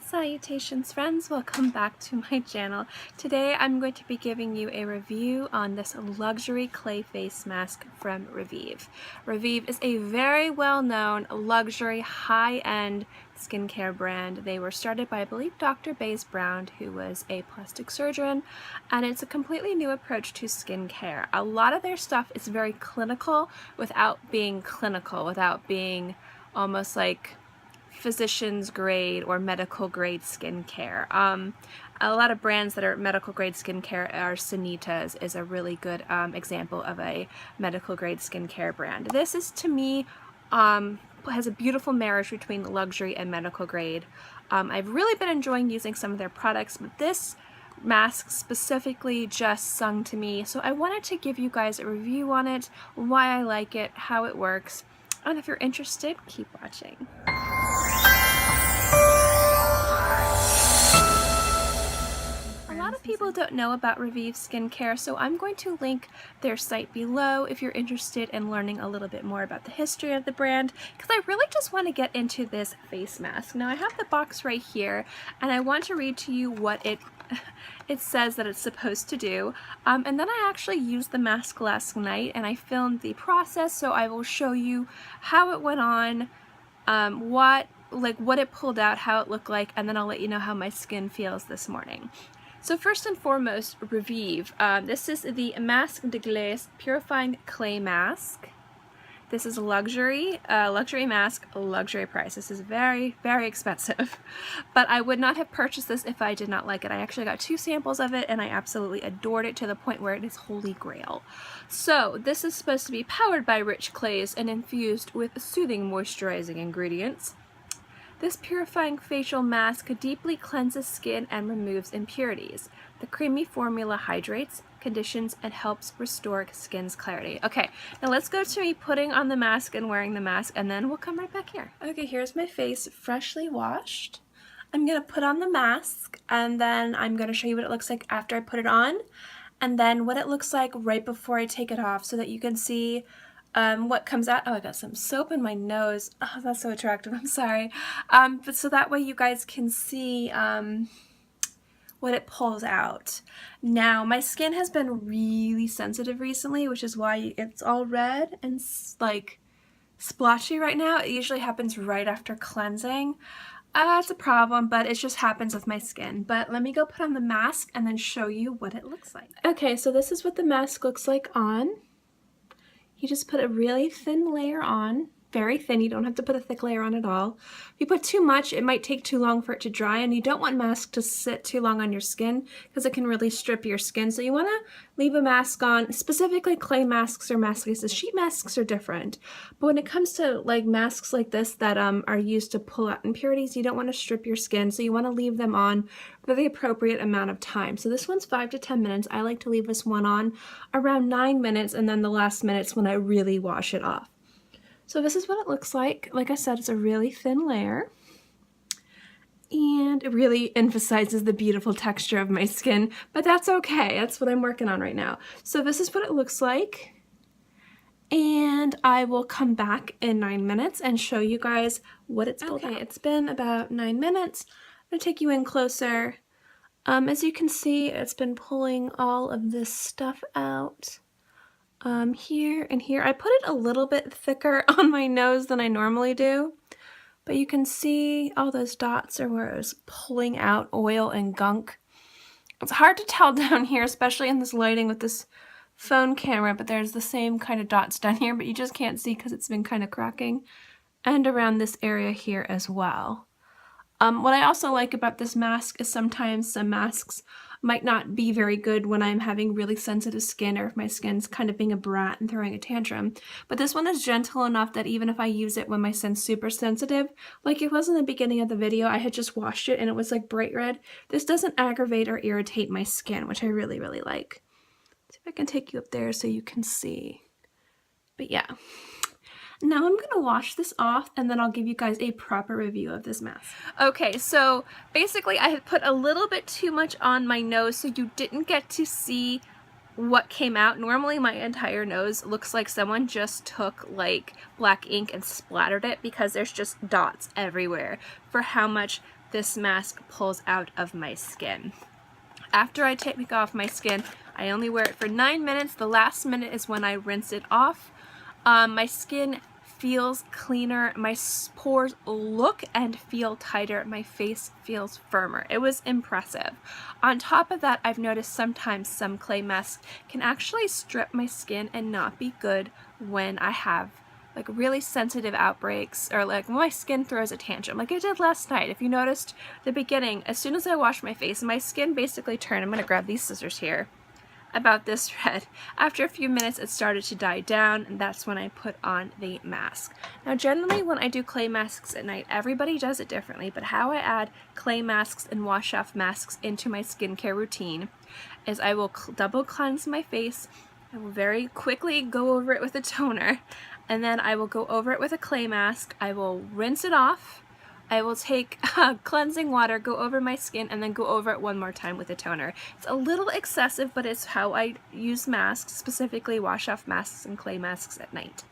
Salutations friends, welcome back to my channel. Today I'm going to be giving you a review on this luxury clay face mask from ReVive. ReVive is a very well-known luxury high-end skincare brand. They were started by, I believe, Dr. Baze Brown, who was a plastic surgeon, and it's a completely new approach to skincare. A lot of their stuff is very clinical without being almost like physician's grade or medical grade skincare. A lot of brands that are medical grade skincare are Sanita's is a really good example of a medical grade skincare brand. This is, to me, has a beautiful marriage between luxury and medical grade. I've really been enjoying using some of their products, but this mask specifically just sung to me, so I wanted to give you guys a review on it, why I like it, how it works, and if you're interested, keep watching. A lot of people don't know about ReVive skincare, so I'm going to link their site below if you're interested in learning a little bit more about the history of the brand, because I really just want to get into this face mask. Now I have the box right here, and I want to read to you what it says that it's supposed to do, and then I actually used the mask last night and I filmed the process, so I will show you how it went on, what it pulled out, how it looked like, and then I'll let you know how my skin feels this morning. So first and foremost, ReVive. This is the Masque de Glaise Purifying Clay Mask. This is a luxury mask, luxury price. This is very, very expensive, but I would not have purchased this if I did not like it. I actually got 2 samples of it and I absolutely adored it to the point where it is holy grail. So this is supposed to be powered by rich clays and infused with soothing moisturizing ingredients. This purifying facial mask deeply cleanses skin and removes impurities. The creamy formula hydrates, conditions, and helps restore skin's clarity. Okay, now let's go to me putting on the mask and wearing the mask, and then we'll come right back here. Okay, here's my face freshly washed. I'm gonna put on the mask, and then I'm gonna show you what it looks like after I put it on, and then what it looks like right before I take it off so that you can see what comes out. Oh, I got some soap in my nose. Oh, that's so attractive. I'm sorry. But so that way you guys can see what it pulls out. Now, my skin has been really sensitive recently, which is why it's all red and like splotchy right now. It usually happens right after cleansing. It's a problem, but it just happens with my skin. But let me go put on the mask and then show you what it looks like. Okay, so this is what the mask looks like on. You just put a really thin layer on, very thin. You don't have to put a thick layer on at all. If you put too much, it might take too long for it to dry, and you don't want mask to sit too long on your skin because it can really strip your skin. So you want to leave a mask on, specifically clay masks or masks. Sheet masks are different, but when it comes to like masks like this that are used to pull out impurities, you don't want to strip your skin, so you want to leave them on for the appropriate amount of time. So this one's 5 to 10 minutes. I like to leave this one on around 9 minutes, and then the last minute's when I really wash it off. So this is what it looks like. Like I said, it's a really thin layer, and it really emphasizes the beautiful texture of my skin, but that's okay. That's what I'm working on right now. So this is what it looks like, and I will come back in 9 minutes and show you guys what it's pulled out. It's been about 9 minutes. I'm gonna take you in closer. As you can see, it's been pulling all of this stuff out. Here and here. I put it a little bit thicker on my nose than I normally do, but you can see all those dots are where it was pulling out oil and gunk. It's hard to tell down here, especially in this lighting with this phone camera, but there's the same kind of dots down here, but you just can't see because it's been kind of cracking, and around this area here as well. What I also like about this mask is sometimes some masks might not be very good when I'm having really sensitive skin or if my skin's kind of being a brat and throwing a tantrum. But this one is gentle enough that even if I use it when my skin's super sensitive, like it was in the beginning of the video, I had just washed it and it was like bright red. This doesn't aggravate or irritate my skin, which I really, really like. See if I can take you up there so you can see. But yeah. Now I'm going to wash this off and then I'll give you guys a proper review of this mask. Okay, so basically I had put a little bit too much on my nose so you didn't get to see what came out. Normally my entire nose looks like someone just took like black ink and splattered it because there's just dots everywhere for how much this mask pulls out of my skin. After I take off my skin, I only wear it for 9 minutes. The last minute is when I rinse it off. My skin feels cleaner, my pores look and feel tighter, my face feels firmer. It was impressive. On top of that, I've noticed sometimes some clay masks can actually strip my skin and not be good when I have like really sensitive outbreaks, or like when my skin throws a tantrum, like it did last night. If you noticed the beginning, as soon as I washed my face, my skin basically turned. I'm gonna grab these scissors here, about this red. After a few minutes, it started to die down, and that's when I put on the mask. Now, generally when I do clay masks at night, everybody does it differently, but how I add clay masks and wash off masks into my skincare routine is I will double cleanse my face. I will very quickly go over it with a toner, and then I will go over it with a clay mask. I will rinse it off. I will take cleansing water, go over my skin, and then go over it one more time with a toner. It's a little excessive, but it's how I use masks, specifically wash off masks and clay masks at night.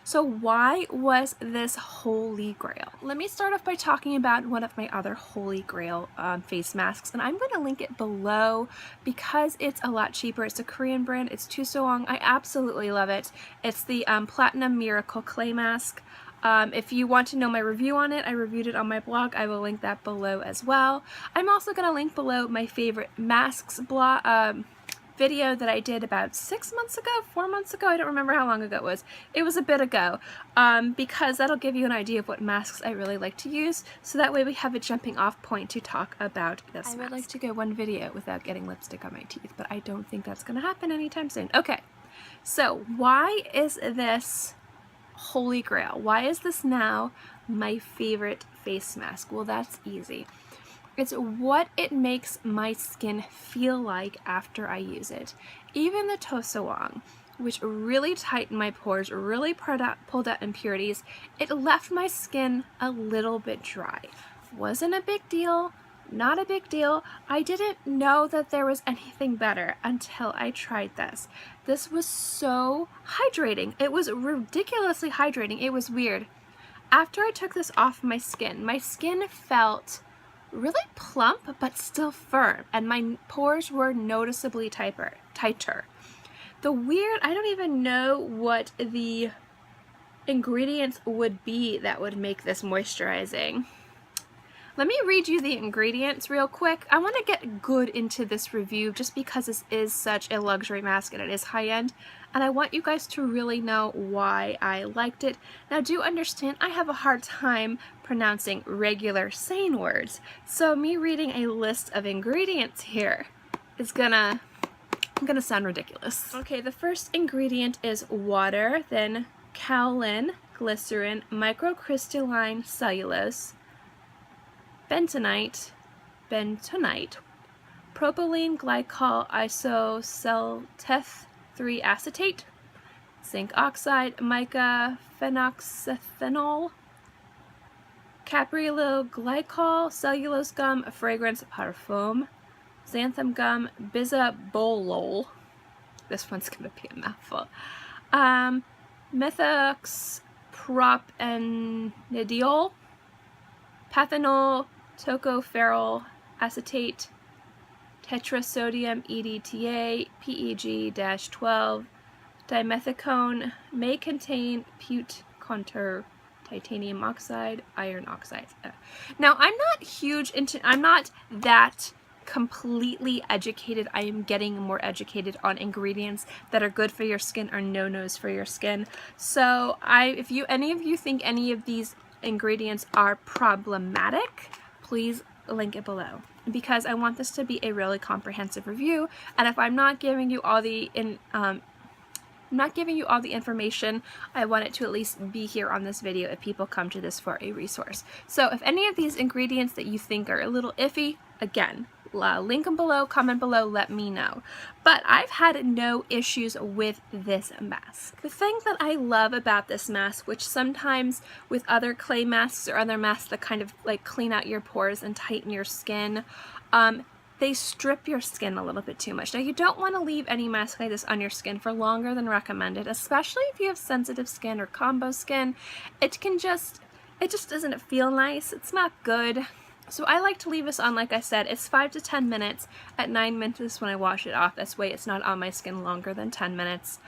So why was this holy grail? Let me start off by talking about one of my other holy grail face masks, and I'm going to link it below because it's a lot cheaper. It's a Korean brand. It's Tosowoong. I absolutely love it. It's the Platinum Miracle Clay Mask. If you want to know my review on it, I reviewed it on my blog. I will link that below as well. I'm also going to link below my favorite masks video that I did about 6 months ago, 4 months ago. I don't remember how long ago it was. It was a bit ago, because that'll give you an idea of what masks I really like to use, so that way we have a jumping off point to talk about this mask. I would like to go one video without getting lipstick on my teeth, but I don't think that's going to happen anytime soon. Okay, so why is this holy grail? Why is this now my favorite face mask? Well, that's easy. It's what it makes my skin feel like after I use it. Even the Tosowoong, which really tightened my pores, really pulled out impurities, it left my skin a little bit dry. Wasn't a big deal, not a big deal. I didn't know that there was anything better until I tried this. This was so hydrating. It was ridiculously hydrating. It was weird. After I took this off my skin felt really plump but still firm, and my pores were noticeably tighter. I don't even know what the ingredients would be that would make this moisturizing. Let me read you the ingredients real quick. I want to get good into this review just because this is such a luxury mask and it is high-end, and I want you guys to really know why I liked it. Now, do understand I have a hard time pronouncing regular sane words, so me reading a list of ingredients here is gonna sound ridiculous. Okay, the first ingredient is water, then kaolin, glycerin, microcrystalline cellulose, bentonite, propylene glycol isoscelte 3 acetate, zinc oxide, mica phenoxyethanol, caprylyl cellulose gum, fragrance parfum, xanthan gum, bisabolol. This one's gonna be a mouthful. Methox propanediol, pathanol, tocopherol acetate, tetrasodium EDTA, PEG-12, dimethicone, may contain pute-contour, titanium oxide, iron oxide. Now, I'm not that completely educated. I am getting more educated on ingredients that are good for your skin or no-nos for your skin. So if any of you think any of these ingredients are problematic, please link it below, because I want this to be a really comprehensive review, and if I'm not giving you all the information, I want it to at least be here on this video if people come to this for a resource. So if any of these ingredients that you think are a little iffy, again, link them below, comment below, let me know. But I've had no issues with this mask. The thing that I love about this mask, which sometimes with other clay masks or other masks that kind of like clean out your pores and tighten your skin, they strip your skin a little bit too much. Now, you don't want to leave any mask like this on your skin for longer than recommended, especially if you have sensitive skin or combo skin. It just doesn't feel nice. It's not good. So I like to leave this on, like I said, it's 5 to 10 minutes. At 9 minutes when I wash it off. This way it's not on my skin longer than 10 minutes.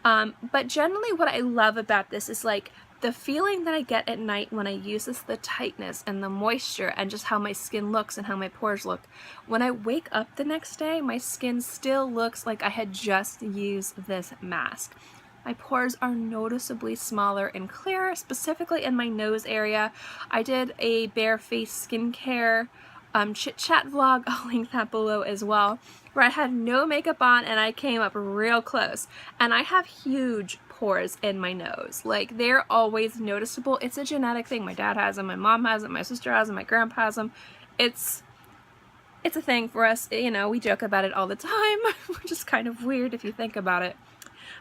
But generally what I love about this is like the feeling that I get at night when I use this, the tightness and the moisture and just how my skin looks and how my pores look. When I wake up the next day, my skin still looks like I had just used this mask. My pores are noticeably smaller and clearer, specifically in my nose area. I did a bare face skincare chit chat vlog, I'll link that below as well, where I had no makeup on and I came up real close. And I have huge pores in my nose. Like, they're always noticeable. It's a genetic thing. My dad has them, my mom has them, my sister has them, my grandpa has them. It's a thing for us, you know, we joke about it all the time, which is kind of weird if you think about it.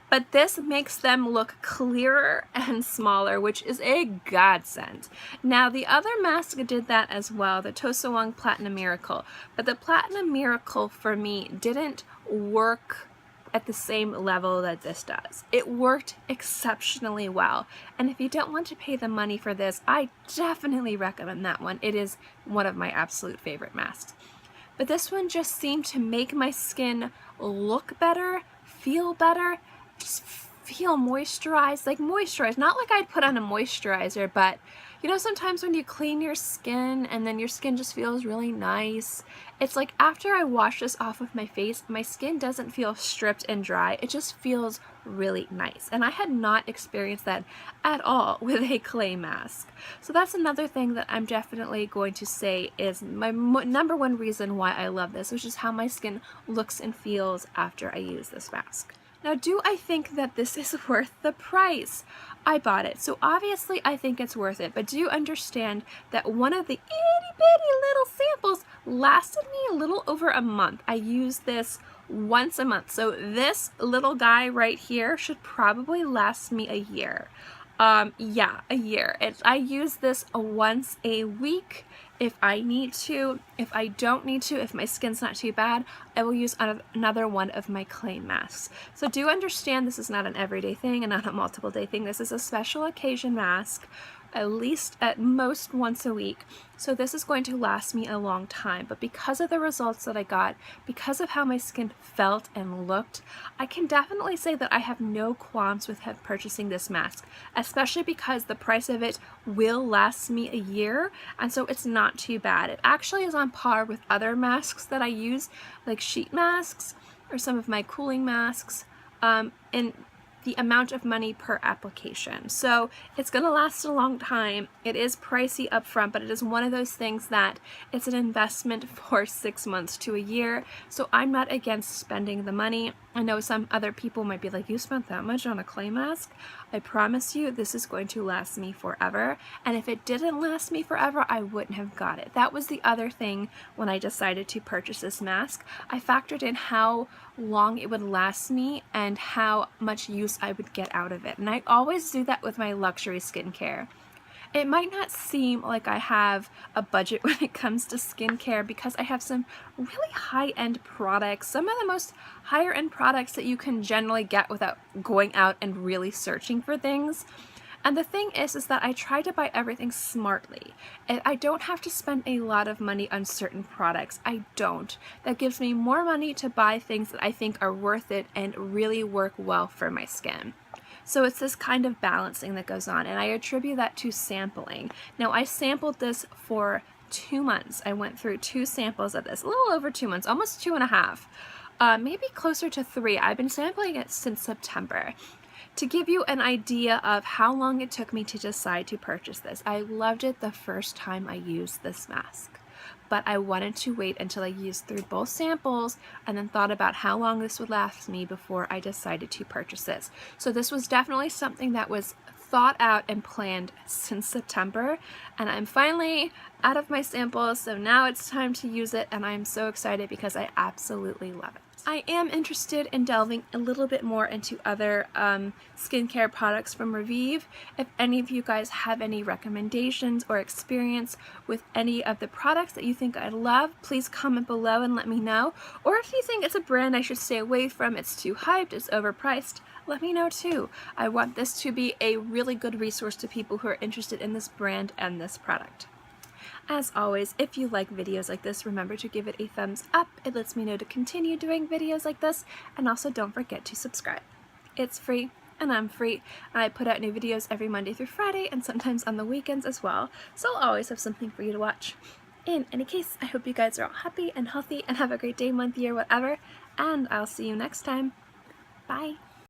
But this makes them look clearer and smaller, which is a godsend. Now, the other mask did that as well, the Tosowoong Platinum Miracle. But the Platinum Miracle, for me, didn't work at the same level that this does. It worked exceptionally well. And if you don't want to pay the money for this, I definitely recommend that one. It is one of my absolute favorite masks. But this one just seemed to make my skin look better, feel better, just feel moisturized, like moisturized. Not like I'd put on a moisturizer, but you know, sometimes when you clean your skin and then your skin just feels really nice. It's like after I wash this off of my face, my skin doesn't feel stripped and dry. It just feels really nice. And I had not experienced that at all with a clay mask. So that's another thing that I'm definitely going to say is my number one reason why I love this, which is how my skin looks and feels after I use this mask. Now, do I think that this is worth the price? I bought it, so obviously I think it's worth it, but do understand that one of the itty bitty little samples lasted me a little over a month. I used this once a month, so this little guy right here should probably last me a year. Yeah, a year. I use this once a week if I need to. If I don't need to, if my skin's not too bad, I will use another one of my clay masks. So do understand this is not an everyday thing and not a multiple day thing. This is a special occasion mask, at most once a week. So this is going to last me a long time, but because of the results that I got, because of how my skin felt and looked, I can definitely say that I have no qualms with purchasing this mask, especially because the price of it will last me a year, and so it's not too bad. It actually is on par with other masks that I use, like sheet masks or some of my cooling masks, in the amount of money per application. So it's gonna last a long time. It is pricey up front, but it is one of those things that it's an investment for 6 months to a year. So I'm not against spending the money. I know some other people might be like, you spent that much on a clay mask? I promise you this is going to last me forever. And if it didn't last me forever, I wouldn't have got it. That was the other thing when I decided to purchase this mask. I factored in how long it would last me and how much use I would get out of it. And I always do that with my luxury skincare. It might not seem like I have a budget when it comes to skincare because I have some really high-end products, some of the most higher-end products that you can generally get without going out and really searching for things. And the thing is that I try to buy everything smartly. I don't have to spend a lot of money on certain products. I don't. That gives me more money to buy things that I think are worth it and really work well for my skin. So it's this kind of balancing that goes on, and I attribute that to sampling. Now, I sampled this for 2 months. I went through 2 samples of this, a little over 2 months, almost 2.5, maybe closer to 3. I've been sampling it since September. To give you an idea of how long it took me to decide to purchase this, I loved it the first time I used this mask. But I wanted to wait until I used through both samples and then thought about how long this would last me before I decided to purchase this. So this was definitely something that was thought out and planned since September, and I'm finally out of my samples, so now it's time to use it, and I'm so excited because I absolutely love it. I am interested in delving a little bit more into other skincare products from ReVive. If any of you guys have any recommendations or experience with any of the products that you think I love, please comment below and let me know. Or if you think it's a brand I should stay away from, it's too hyped, it's overpriced, let me know too. I want this to be a really good resource to people who are interested in this brand and this product. As always, if you like videos like this, remember to give it a thumbs up. It lets me know to continue doing videos like this, and also don't forget to subscribe. It's free, and I'm free, and I put out new videos every Monday through Friday, and sometimes on the weekends as well, so I'll always have something for you to watch. In any case, I hope you guys are all happy and healthy, and have a great day, month, year, whatever, and I'll see you next time. Bye!